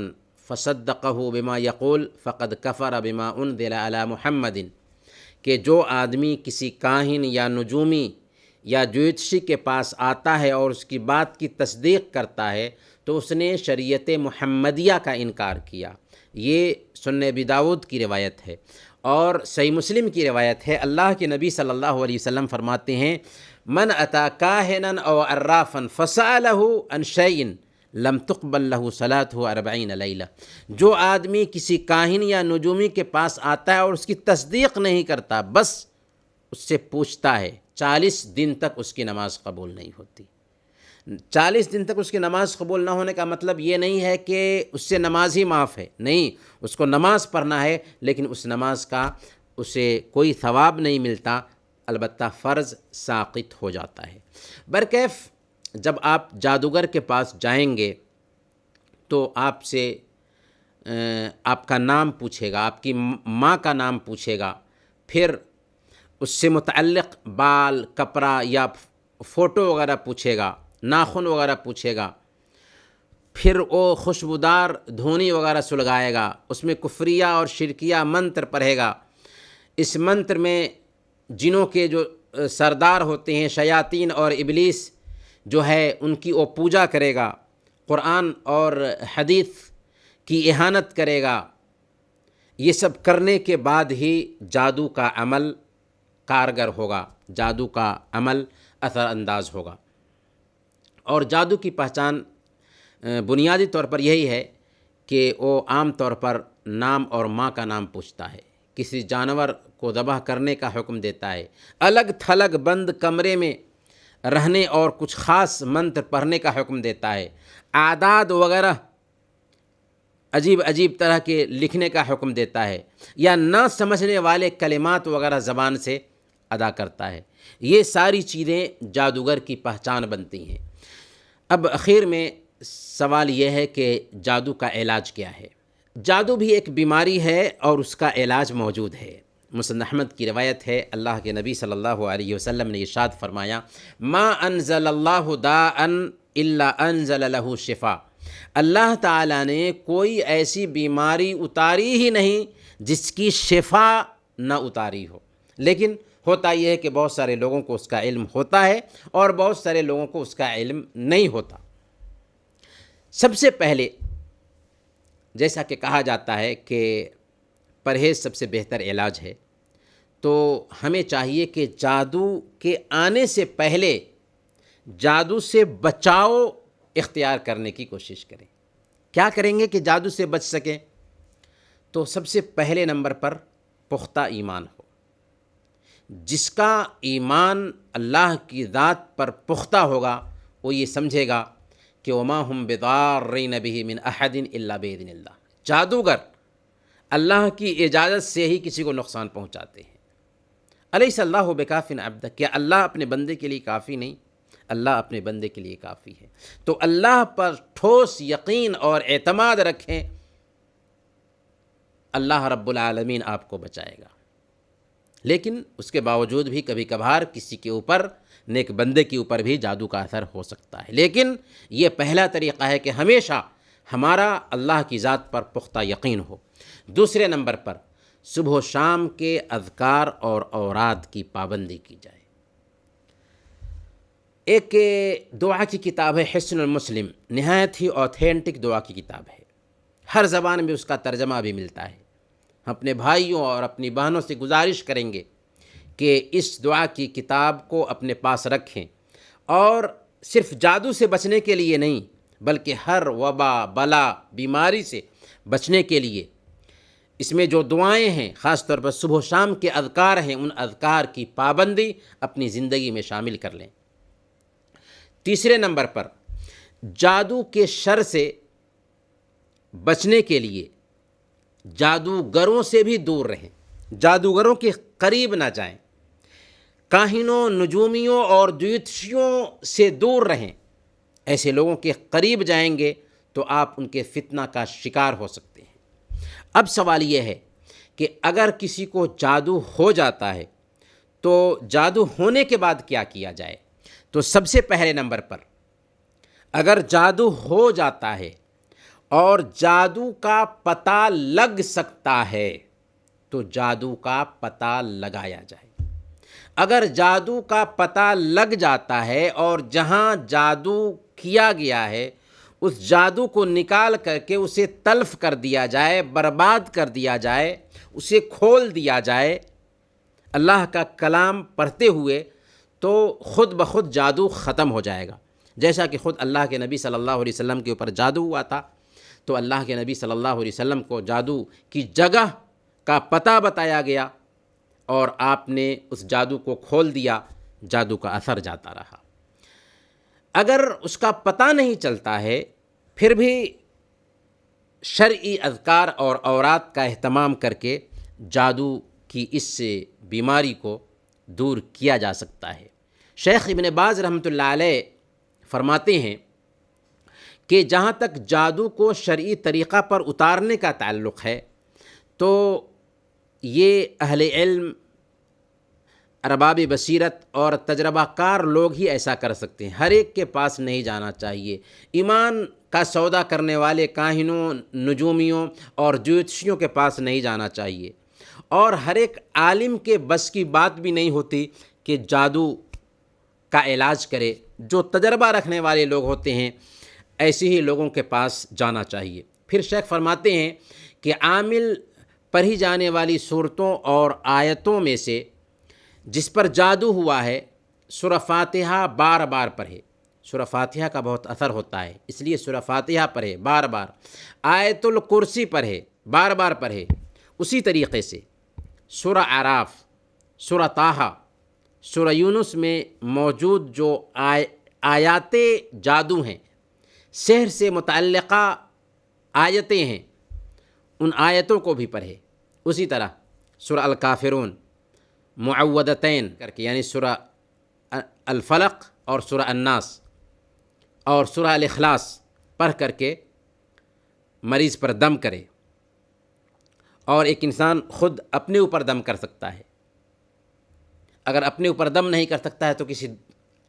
Speaker 1: فصدقہ بما یقول فقد کفر بما انزل علی محمد، کہ جو آدمی کسی کاہن یا نجومی یا جوتشی کے پاس آتا ہے اور اس کی بات کی تصدیق کرتا ہے تو اس نے شریعت محمدیہ کا انکار کیا۔ یہ سنن ابی داؤد کی روایت ہے اور صحیح مسلم کی روایت ہے۔ اللہ کے نبی صلی اللہ علیہ وسلم فرماتے ہیں من اتی کاہنا او عرافا فسألہ عن شیء لم تقبل لہ صلاتہ 40 لیلہ، جو آدمی کسی کاہن یا نجومی کے پاس آتا ہے اور اس کی تصدیق نہیں کرتا، بس اس سے پوچھتا ہے، 40 دن تک اس کی نماز قبول نہیں ہوتی۔ 40 دن تک اس کی نماز قبول نہ ہونے کا مطلب یہ نہیں ہے کہ اس سے نماز ہی معاف ہے، نہیں، اس کو نماز پڑھنا ہے لیکن اس نماز کا اسے کوئی ثواب نہیں ملتا، البتہ فرض ساقط ہو جاتا ہے۔ برکیف جب آپ جادوگر کے پاس جائیں گے تو آپ سے آپ کا نام پوچھے گا، آپ کی ماں کا نام پوچھے گا، پھر اس سے متعلق بال، کپڑا یا فوٹو وغیرہ پوچھے گا، ناخن وغیرہ پوچھے گا، پھر وہ خوشبودار دھونی وغیرہ سلگائے گا، اس میں کفریہ اور شرکیہ منتر پڑھے گا۔ اس منتر میں جنوں کے جو سردار ہوتے ہیں، شیاطین اور ابلیس جو ہے، ان کی وہ پوجا کرے گا، قرآن اور حدیث کی اہانت کرے گا۔ یہ سب کرنے کے بعد ہی جادو کا عمل کارگر ہوگا، جادو کا عمل اثر انداز ہوگا۔ اور جادو کی پہچان بنیادی طور پر یہی ہے کہ وہ عام طور پر نام اور ماں کا نام پوچھتا ہے، کسی جانور کو ذبح کرنے کا حکم دیتا ہے، الگ تھلگ بند کمرے میں رہنے اور کچھ خاص منتر پڑھنے کا حکم دیتا ہے، اعداد وغیرہ عجیب عجیب طرح کے لکھنے کا حکم دیتا ہے، یا نہ سمجھنے والے کلمات وغیرہ زبان سے ادا کرتا ہے۔ یہ ساری چیزیں جادوگر کی پہچان بنتی ہیں۔ اب اخیر میں سوال یہ ہے کہ جادو کا علاج کیا ہے؟ جادو بھی ایک بیماری ہے اور اس کا علاج موجود ہے۔ مسند احمد کی روایت ہے، اللہ کے نبی صلی اللہ علیہ وسلم نے ارشاد فرمایا، ما انزل اللہ داء الا انزل له شفاء۔ اللہ تعالیٰ نے کوئی ایسی بیماری اتاری ہی نہیں جس کی شفا نہ اتاری ہو، لیکن ہوتا یہ ہے کہ بہت سارے لوگوں کو اس کا علم ہوتا ہے اور بہت سارے لوگوں کو اس کا علم نہیں ہوتا۔ سب سے پہلے جیسا کہ کہا جاتا ہے کہ پرہیز سب سے بہتر علاج ہے، تو ہمیں چاہیے کہ جادو کے آنے سے پہلے جادو سے بچاؤ اختیار کرنے کی کوشش کریں۔ کیا کریں گے کہ جادو سے بچ سکیں؟ تو سب سے پہلے نمبر پر پختہ ایمان ہو۔ جس کا ایمان اللہ کی ذات پر پختہ ہوگا وہ یہ سمجھے گا کہ وما ہم بضارین بہ من احد الا باذن اللہ، جادوگر اللہ کی اجازت سے ہی کسی کو نقصان پہنچاتے ہیں۔ الیس اللہ بکاف عبدہ، کیا اللہ اپنے بندے کے لیے کافی نہیں؟ اللہ اپنے بندے کے لیے کافی ہے۔ تو اللہ پر ٹھوس یقین اور اعتماد رکھیں، اللہ رب العالمین آپ کو بچائے گا۔ لیکن اس کے باوجود بھی کبھی کبھار کسی کے اوپر، نیک بندے کے اوپر بھی جادو کا اثر ہو سکتا ہے، لیکن یہ پہلا طریقہ ہے کہ ہمیشہ ہمارا اللہ کی ذات پر پختہ یقین ہو۔ دوسرے نمبر پر صبح و شام کے اذکار اور اوراد کی پابندی کی جائے۔ ایک دعا کی کتاب ہے حصن المسلم، نہایت ہی اوتھینٹک دعا کی کتاب ہے، ہر زبان میں اس کا ترجمہ بھی ملتا ہے۔ ہم اپنے بھائیوں اور اپنی بہنوں سے گزارش کریں گے کہ اس دعا کی کتاب کو اپنے پاس رکھیں، اور صرف جادو سے بچنے کے لیے نہیں بلکہ ہر وبا بلا بیماری سے بچنے کے لیے اس میں جو دعائیں ہیں، خاص طور پر صبح و شام کے اذکار ہیں، ان اذکار کی پابندی اپنی زندگی میں شامل کر لیں۔ تیسرے نمبر پر جادو کے شر سے بچنے کے لیے جادوگروں سے بھی دور رہیں، جادوگروں کے قریب نہ جائیں، کاہنوں، نجومیوں اور جوتشیوں سے دور رہیں۔ ایسے لوگوں کے قریب جائیں گے تو آپ ان کے فتنہ کا شکار ہو سکتے ہیں۔ اب سوال یہ ہے کہ اگر کسی کو جادو ہو جاتا ہے تو جادو ہونے کے بعد کیا کیا جائے؟ تو سب سے پہلے نمبر پر اگر جادو ہو جاتا ہے اور جادو کا پتہ لگ سکتا ہے تو جادو کا پتہ لگایا جائے۔ اگر جادو کا پتہ لگ جاتا ہے اور جہاں جادو کیا گیا ہے اس جادو کو نکال کر کے اسے تلف کر دیا جائے، برباد کر دیا جائے، اسے کھول دیا جائے اللہ کا کلام پڑھتے ہوئے، تو خود بخود جادو ختم ہو جائے گا۔ جیسا کہ خود اللہ کے نبی صلی اللہ علیہ وسلم کے اوپر جادو ہوا تھا، تو اللہ کے نبی صلی اللہ علیہ وسلم کو جادو کی جگہ کا پتہ بتایا گیا اور آپ نے اس جادو کو کھول دیا، جادو کا اثر جاتا رہا۔ اگر اس کا پتہ نہیں چلتا ہے پھر بھی شرعی اذکار اور اوراد کا اہتمام کر کے جادو کی اس بیماری کو دور کیا جا سکتا ہے۔ شیخ ابن باز رحمۃ اللہ علیہ فرماتے ہیں کہ جہاں تک جادو کو شرعی طریقہ پر اتارنے کا تعلق ہے تو یہ اہل علم، ارباب بصیرت اور تجربہ کار لوگ ہی ایسا کر سکتے ہیں، ہر ایک کے پاس نہیں جانا چاہیے۔ ایمان کا سودا کرنے والے کاہنوں، نجومیوں اور جوتشیوں کے پاس نہیں جانا چاہیے، اور ہر ایک عالم کے بس کی بات بھی نہیں ہوتی کہ جادو کا علاج کرے۔ جو تجربہ رکھنے والے لوگ ہوتے ہیں ایسے ہی لوگوں کے پاس جانا چاہیے۔ پھر شیخ فرماتے ہیں کہ عامل پڑھی جانے والی صورتوں اور آیتوں میں سے جس پر جادو ہوا ہے سورہ فاتحہ بار بار پڑھے۔ سورہ فاتحہ کا بہت اثر ہوتا ہے، اس لیے سورہ فاتحہ پڑھے بار بار، آیت الکرسی پڑھے بار بار پڑھے۔ اسی طریقے سے سورہ اعراف، سورہ طٰہٰ، سورہ یونس میں موجود جو آیات جادو ہیں، سحر سے متعلقہ آیتیں ہیں، ان آیتوں کو بھی پڑھے۔ اسی طرح سورہ الکافرون، معوذتین کر کے، یعنی سورہ الفلق اور سورہ الناس اور سورہ الاخلاص پڑھ کر کے مریض پر دم کرے۔ اور ایک انسان خود اپنے اوپر دم کر سکتا ہے. اگر اپنے اوپر دم نہیں کر سکتا ہے تو کسی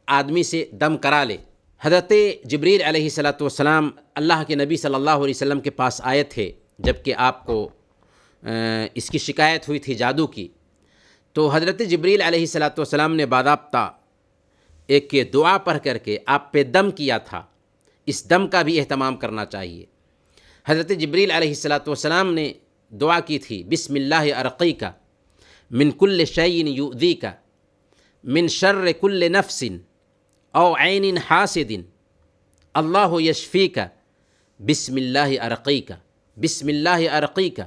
Speaker 1: آدمی سے دم کرا لے. حضرت جبریل علیہ الصلوۃ والسلام اللہ کے نبی صلی اللہ علیہ وسلم کے پاس آئے تھے جب کہ آپ کو اس کی شکایت ہوئی تھی جادو کی. تو حضرت جبریل علیہ الصلوۃ والسلام نے باضابطہ ایک دعا پڑھ کر کے آپ پہ دم کیا تھا. اس دم کا بھی اہتمام کرنا چاہیے. حضرت جبریل علیہ الصلوۃ والسلام نے دعا کی تھی بسم اللہ ارقیک من کل شیء یؤذیک من شر کل نفس او عین حاسد اللہ یشفیک بسم اللہ ارقیک بسم اللہ ارقیک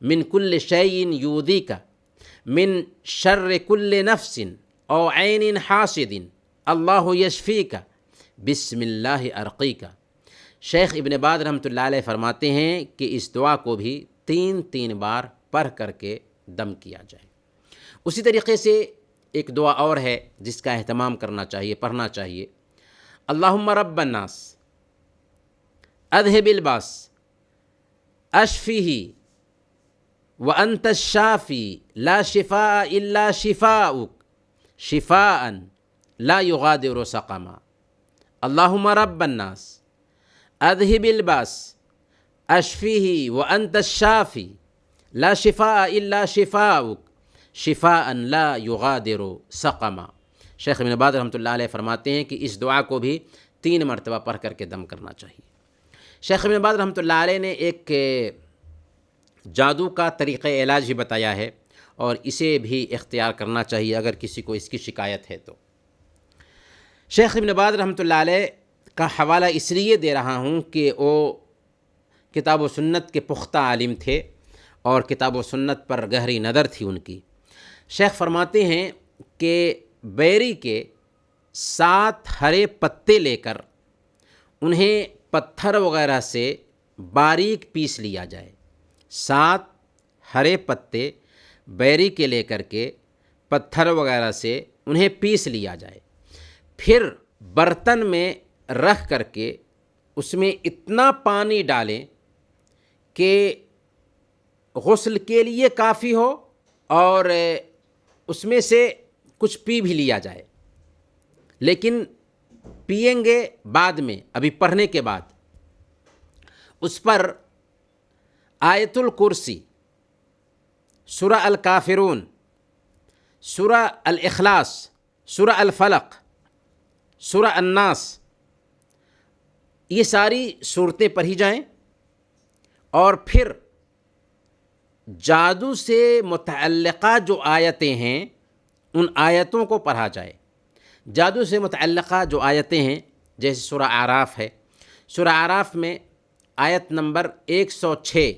Speaker 1: من کل شیء یؤذیک من شر کل نفس او عین حاسد اللہ یشفیک بسم اللہ ارقیک. شیخ ابن باز رحمۃ اللہ علیہ فرماتے ہیں کہ اس دعا کو بھی 3 بار پڑھ کر کے دم کیا جائے. اسی طریقے سے ایک دعا اور ہے جس کا اہتمام کرنا چاہیے، پڑھنا چاہیے. اللہم رب الناس اذہب الباس اشفیہ وانت الشافی لا شفاء الا شفاؤک شفاء لا یغادر سقما. اللہم رب الناس اذہب الباس اشفیہ وانت الشافی لا شفاء الا شفاؤک شفاء لا یغادر سقما. شیخ ابن باز رحمۃ اللہ علیہ فرماتے ہیں کہ اس دعا کو بھی 3 مرتبہ پڑھ کر کے دم کرنا چاہیے. شیخ ابن باز رحمۃ اللہ علیہ نے ایک جادو کا طریقہ علاج بھی بتایا ہے اور اسے بھی اختیار کرنا چاہیے اگر کسی کو اس کی شکایت ہے تو. شیخ ابن باز رحمۃ اللہ علیہ کا حوالہ اس لیے دے رہا ہوں کہ وہ کتاب و سنت کے پختہ عالم تھے اور کتاب و سنت پر گہری نظر تھی ان کی. شیخ فرماتے ہیں کہ بیری کے 7 ہرے پتے لے کر انہیں پتھر وغیرہ سے باریک پیس لیا جائے. 7 ہرے پتے بیری کے لے کر کے پتھر وغیرہ سے انہیں پیس لیا جائے. پھر برتن میں رکھ کر کے اس میں اتنا پانی ڈالیں کہ غسل کے لیے کافی ہو اور اس میں سے کچھ پی بھی لیا جائے. لیکن پئیں گے بعد میں، ابھی پڑھنے کے بعد. اس پر آیت الکرسی، سورہ الکافرون، سورہ الاخلاص، سورہ الفلق، سورہ الناس، یہ ساری صورتیں پڑھی جائیں اور پھر جادو سے متعلقہ جو آیتیں ہیں ان آیتوں کو پڑھا جائے. جادو سے متعلقہ جو آیتیں ہیں جیسے سورہ اعراف ہے، سورہ اعراف میں آیت نمبر 106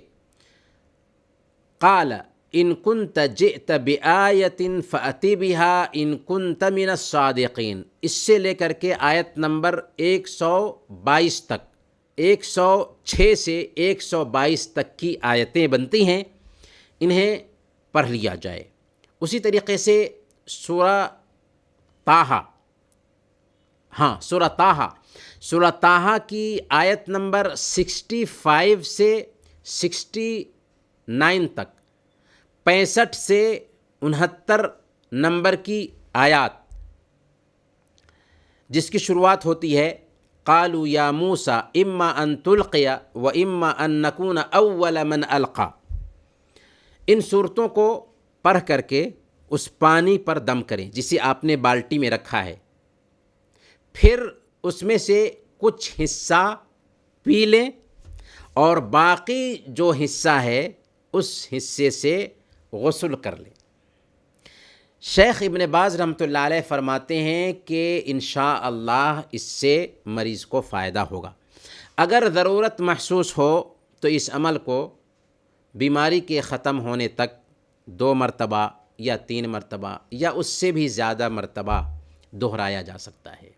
Speaker 1: قال ان کنت جئت بآیت فأت بها ان کنت من الصادقین، اس سے لے کر کے آیت نمبر 122 تک، 106 سے 122 تک کی آیتیں بنتی ہیں، انہیں پڑھ لیا جائے. اسی طریقے سے سورہ طٰہٰ، سورہ طٰہٰ کی آیت نمبر 65 سے 69 تک، 65 سے 69 نمبر کی آیات، جس کی شروعات ہوتی ہے قالوا یا موسیٰ اما ان تلقی و اما ان نکون اول من القی. ان صورتوں کو پڑھ کر کے اس پانی پر دم کریں جسے آپ نے بالٹی میں رکھا ہے. پھر اس میں سے کچھ حصہ پی لیں اور باقی جو حصہ ہے اس حصے سے غسل کر لیں. شیخ ابن باز رحمۃ اللہ علیہ فرماتے ہیں کہ انشاءاللہ اس سے مریض کو فائدہ ہوگا. اگر ضرورت محسوس ہو تو اس عمل کو بیماری کے ختم ہونے تک 2 مرتبہ یا 3 مرتبہ یا اس سے بھی زیادہ مرتبہ دہرایا جا سکتا ہے.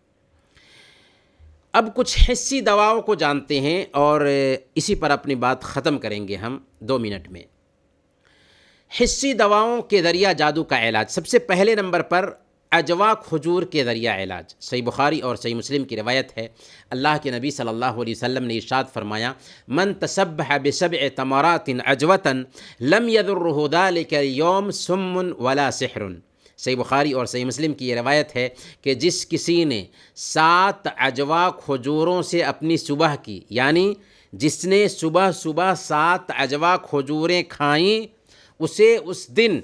Speaker 1: اب کچھ حسی دواؤں کو جانتے ہیں اور اسی پر اپنی بات ختم کریں گے ہم 2 منٹ میں. حسی دواؤں کے ذریعہ جادو کا علاج. سب سے پہلے نمبر پر اجوا کھجور کے ذریعہ علاج۔ صحیح بخاری اور صحیح مسلم کی روایت ہے، اللہ کے نبی صلی اللہ علیہ وسلم نے ارشاد فرمایا، من تسبح بسبع تمرات عجوة لم يضره ذلك اليوم سم ولا سحر۔ صحیح بخاری اور صحیح مسلم کی یہ روایت ہے کہ جس کسی نے 7 اجوا کھجوروں سے اپنی صبح کی، یعنی جس نے صبح صبح 7 اجوا کھجوریں کھائیں، اسے اس دن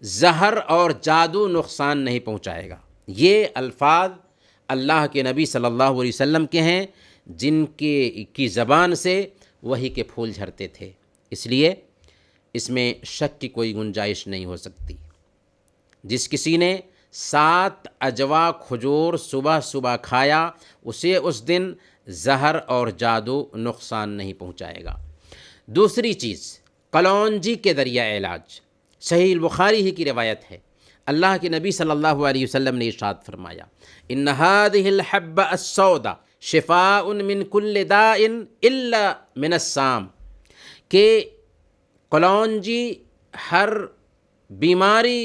Speaker 1: زہر اور جادو نقصان نہیں پہنچائے گا۔ یہ الفاظ اللہ کے نبی صلی اللہ علیہ وسلم کے ہیں، جن کی زبان سے وحی کے پھول جھرتے تھے، اس لیے اس میں شک کی کوئی گنجائش نہیں ہو سکتی۔ جس کسی نے 7 اجوا کھجور صبح صبح کھایا، اسے اس دن زہر اور جادو نقصان نہیں پہنچائے گا۔ دوسری چیز، کلونجی کے ذریعہ علاج۔ صحیح البخاری ہی کی روایت ہے، اللہ کے نبی صلی اللہ علیہ وسلم نے ارشاد فرمایا، ان هذه الحبة السوداء شفاء من كل داء الا من السام، کہ کلونجی ہر بیماری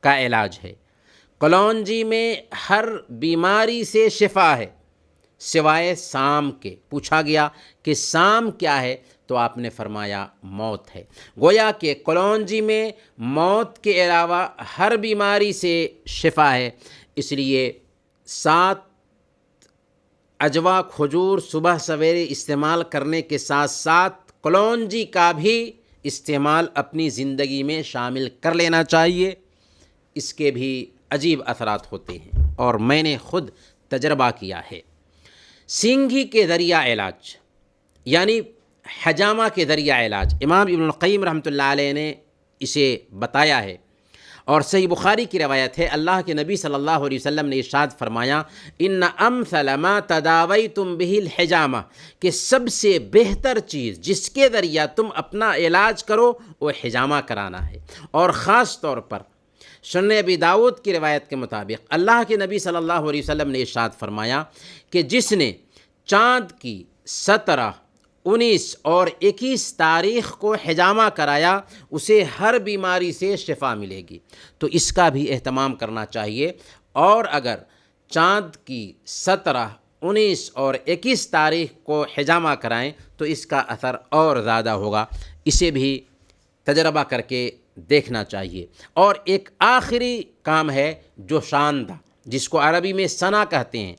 Speaker 1: کا علاج ہے، کلونجی میں ہر بیماری سے شفا ہے سوائے سام کے۔ پوچھا گیا کہ سام کیا ہے، تو آپ نے فرمایا موت ہے۔ گویا کہ کلونجی میں موت کے علاوہ ہر بیماری سے شفا ہے، اس لیے 7 اجوا کھجور صبح سویرے استعمال کرنے کے ساتھ ساتھ کلونجی کا بھی استعمال اپنی زندگی میں شامل کر لینا چاہیے۔ اس کے بھی عجیب اثرات ہوتے ہیں اور میں نے خود تجربہ کیا ہے۔ سینگھی کے ذریعہ علاج، یعنی حجامہ کے ذریعہ علاج، امام ابن القیم رحمۃ اللہ علیہ نے اسے بتایا ہے، اور صحیح بخاری کی روایت ہے، اللہ کے نبی صلی اللہ علیہ وسلم نے ارشاد فرمایا، ان امثل ما تداویتم بہ الحجامہ، کہ سب سے بہتر چیز جس کے ذریعہ تم اپنا علاج کرو وہ حجامہ کرانا ہے۔ اور خاص طور پر سنن ابی داؤد کی روایت کے مطابق اللہ کے نبی صلی اللہ علیہ وسلم نے ارشاد فرمایا کہ جس نے چاند کی 17، 19 اور 21 تاریخ کو حجامہ کرایا، اسے ہر بیماری سے شفا ملے گی، تو اس کا بھی اہتمام کرنا چاہیے۔ اور اگر چاند کی 17، 19 اور 21 تاریخ کو حجامہ کرائیں تو اس کا اثر اور زیادہ ہوگا، اسے بھی تجربہ کر کے دیکھنا چاہیے۔ اور ایک آخری کام ہے جوشاندہ، جس کو عربی میں سنا کہتے ہیں۔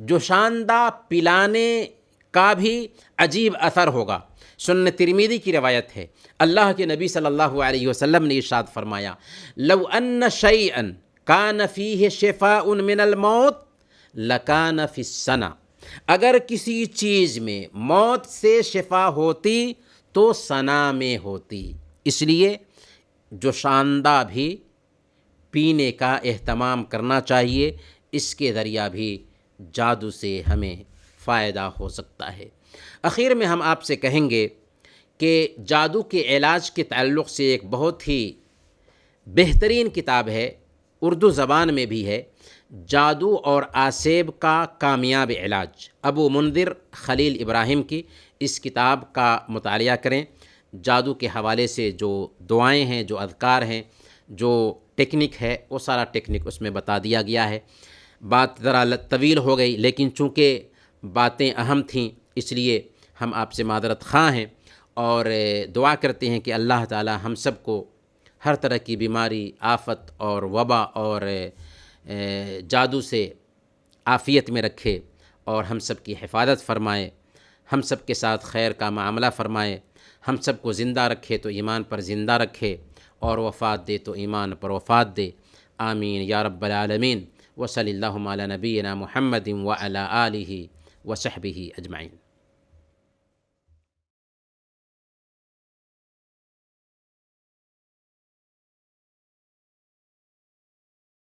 Speaker 1: جوشاندہ پلانے کا بھی عجیب اثر ہوگا۔ سنن ترمذی کی روایت ہے، اللہ کے نبی صلی اللہ علیہ وسلم نے ارشاد فرمایا، لو ان شیئا کان فیہ شفاء من الموت لکان فی السنہ، اگر کسی چیز میں موت سے شفا ہوتی تو سنا میں ہوتی۔ اس لیے جوشاندہ بھی پینے کا اہتمام کرنا چاہیے، اس کے ذریعہ بھی جادو سے ہمیں فائدہ ہو سکتا ہے۔ آخر میں ہم آپ سے کہیں گے کہ جادو کے علاج کے تعلق سے ایک بہت ہی بہترین کتاب ہے، اردو زبان میں بھی ہے، جادو اور آسیب کا کامیاب علاج، ابو منذر خلیل ابراہیم کی۔ اس کتاب کا مطالعہ کریں۔ جادو کے حوالے سے جو دعائیں ہیں، جو اذکار ہیں، جو ٹیکنک ہے، وہ سارا ٹیکنک اس میں بتا دیا گیا ہے۔ بات ذرا طویل ہو گئی، لیکن چونکہ باتیں اہم تھیں اس لیے ہم آپ سے معذرت خواہ ہیں، اور دعا کرتے ہیں کہ اللہ تعالی ہم سب کو ہر طرح کی بیماری، آفت اور وبا اور جادو سے عافیت میں رکھے، اور ہم سب کی حفاظت فرمائے، ہم سب کے ساتھ خیر کا معاملہ فرمائے، ہم سب کو زندہ رکھے تو ایمان پر زندہ رکھے، اور وفات دے تو ایمان پر وفات دے۔ آمین یا رب العالمین۔ وصلی اللہم علی نبینا محمد وعلی آلہ وصحبہ اجمعین۔